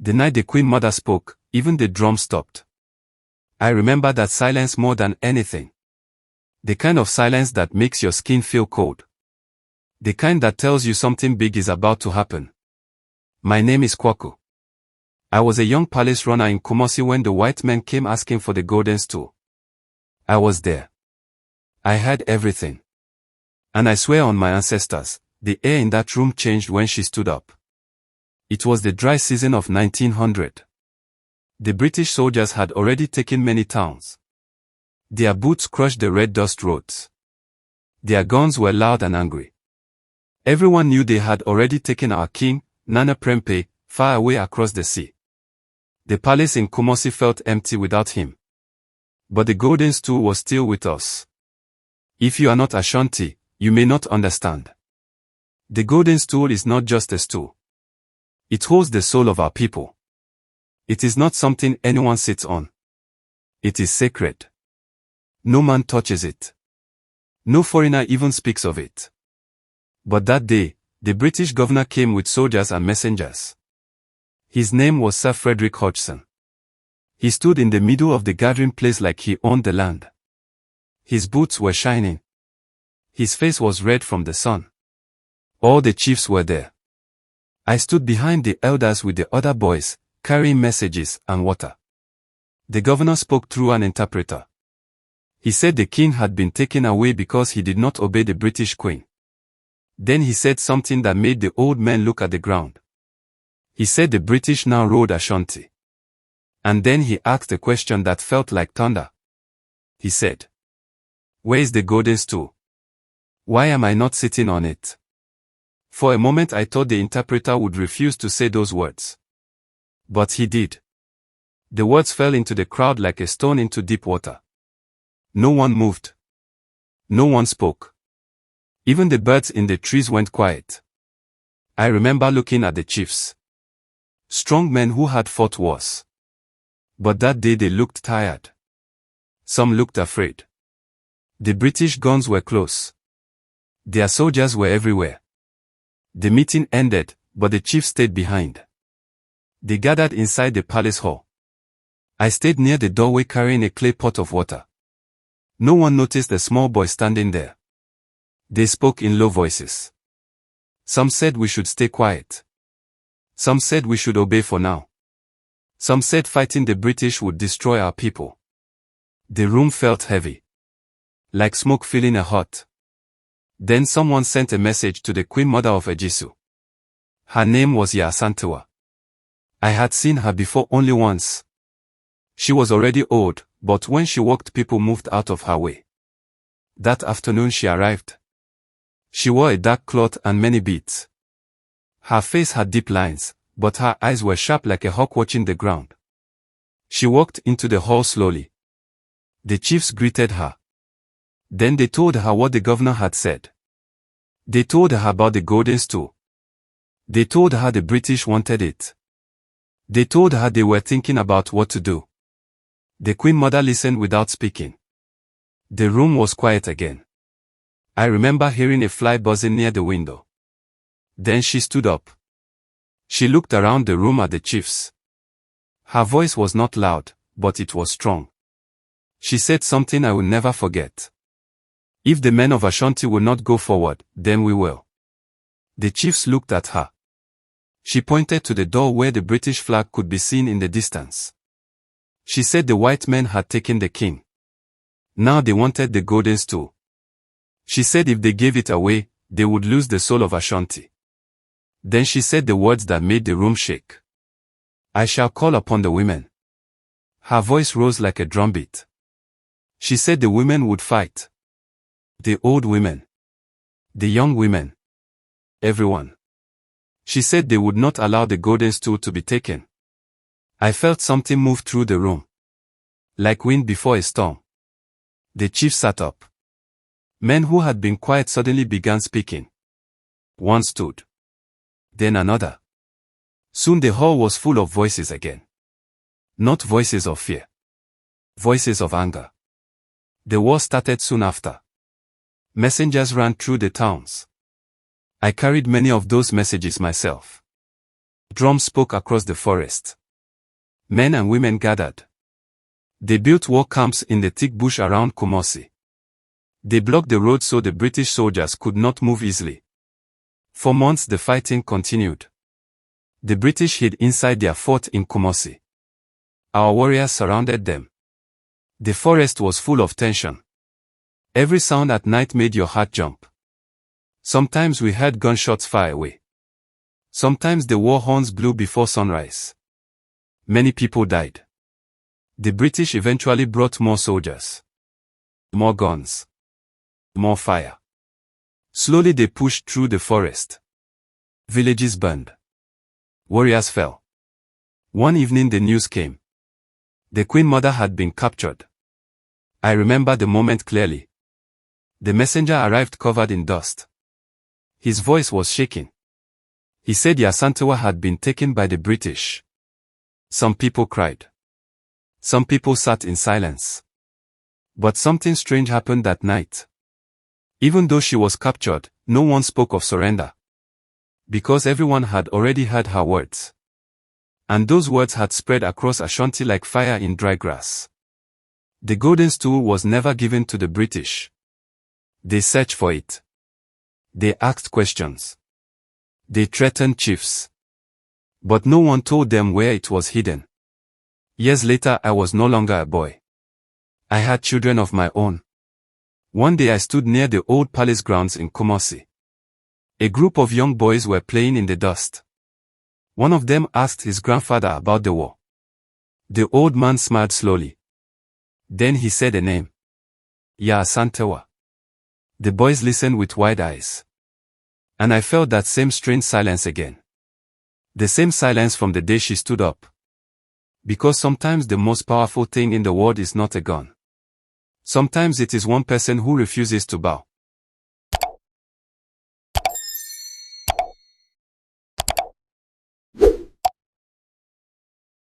The night the Queen Mother spoke, even the drum stopped. I remember that silence more than anything. The kind of silence that makes your skin feel cold. The kind that tells you something big is about to happen. My name is Kwaku. I was a young palace runner in Kumasi when the white men came asking for the Golden Stool. I was there. I heard everything. And I swear on my ancestors, the air in that room changed when she stood up. It was the dry season of 1900. The British soldiers had already taken many towns. Their boots crushed the red dust roads. Their guns were loud and angry. Everyone knew they had already taken our king, Nana Prempe, far away across the sea. The palace in Kumasi felt empty without him. But the Golden Stool was still with us. If you are not Ashanti, you may not understand. The Golden Stool is not just a stool. It holds the soul of our people. It is not something anyone sits on. It is sacred. No man touches it. No foreigner even speaks of it. But that day, the British governor came with soldiers and messengers. His name was Sir Frederick Hodgson. He stood in the middle of the gathering place like he owned the land. His boots were shining. His face was red from the sun. All the chiefs were there. I stood behind the elders with the other boys, carrying messages and water. The governor spoke through an interpreter. He said the king had been taken away because he did not obey the British queen. Then he said something that made the old men look at the ground. He said the British now ruled Ashanti. And then he asked a question that felt like thunder. He said, "Where is the Golden Stool? Why am I not sitting on it?" For a moment I thought the interpreter would refuse to say those words. But he did. The words fell into the crowd like a stone into deep water. No one moved. No one spoke. Even the birds in the trees went quiet. I remember looking at the chiefs. Strong men who had fought wars. But that day they looked tired. Some looked afraid. The British guns were close. Their soldiers were everywhere. The meeting ended, but the chiefs stayed behind. They gathered inside the palace hall. I stayed near the doorway carrying a clay pot of water. No one noticed the small boy standing there. They spoke in low voices. Some said we should stay quiet. Some said we should obey for now. Some said fighting the British would destroy our people. The room felt heavy. Like smoke filling a hut. Then someone sent a message to the Queen Mother of Ejisu. Her name was Yaa Asantewaa. I had seen her before only once. She was already old, but when she walked people moved out of her way. That afternoon she arrived. She wore a dark cloth and many beads. Her face had deep lines, but her eyes were sharp like a hawk watching the ground. She walked into the hall slowly. The chiefs greeted her. Then they told her what the governor had said. They told her about the Golden Stool. They told her the British wanted it. They told her they were thinking about what to do. The Queen Mother listened without speaking. The room was quiet again. I remember hearing a fly buzzing near the window. Then she stood up. She looked around the room at the chiefs. Her voice was not loud, but it was strong. She said something I will never forget. If the men of Ashanti will not go forward, then we will. The chiefs looked at her. She pointed to the door where the British flag could be seen in the distance. She said the white men had taken the king. Now they wanted the Golden Stool. She said if they gave it away, they would lose the soul of Ashanti. Then she said the words that made the room shake. "I shall call upon the women." Her voice rose like a drumbeat. She said the women would fight. The old women. The young women. Everyone. She said they would not allow the Golden Stool to be taken. I felt something move through the room. Like wind before a storm. The chief sat up. Men who had been quiet suddenly began speaking. One stood. Then another. Soon the hall was full of voices again. Not voices of fear. Voices of anger. The war started soon after. Messengers ran through the towns. I carried many of those messages myself. Drums spoke across the forest. Men and women gathered. They built war camps in the thick bush around Kumasi. They blocked the road so the British soldiers could not move easily. For months the fighting continued. The British hid inside their fort in Kumasi. Our warriors surrounded them. The forest was full of tension. Every sound at night made your heart jump. Sometimes we heard gunshots far away. Sometimes the war horns blew before sunrise. Many people died. The British eventually brought more soldiers. More guns. More fire. Slowly they pushed through the forest. Villages burned. Warriors fell. One evening the news came. The Queen Mother had been captured. I remember the moment clearly. The messenger arrived covered in dust. His voice was shaking. He said Yaa Asantewaa had been taken by the British. Some people cried. Some people sat in silence. But something strange happened that night. Even though she was captured, no one spoke of surrender. Because everyone had already heard her words. And those words had spread across Ashanti like fire in dry grass. The Golden Stool was never given to the British. They searched for it. They asked questions. They threatened chiefs. But no one told them where it was hidden. Years later I was no longer a boy. I had children of my own. One day I stood near the old palace grounds in Kumasi. A group of young boys were playing in the dust. One of them asked his grandfather about the war. The old man smiled slowly. Then he said a name. Yaa Asantewaa. The boys listened with wide eyes. And I felt that same strange silence again. The same silence from the day she stood up. Because sometimes the most powerful thing in the world is not a gun. Sometimes it is one person who refuses to bow.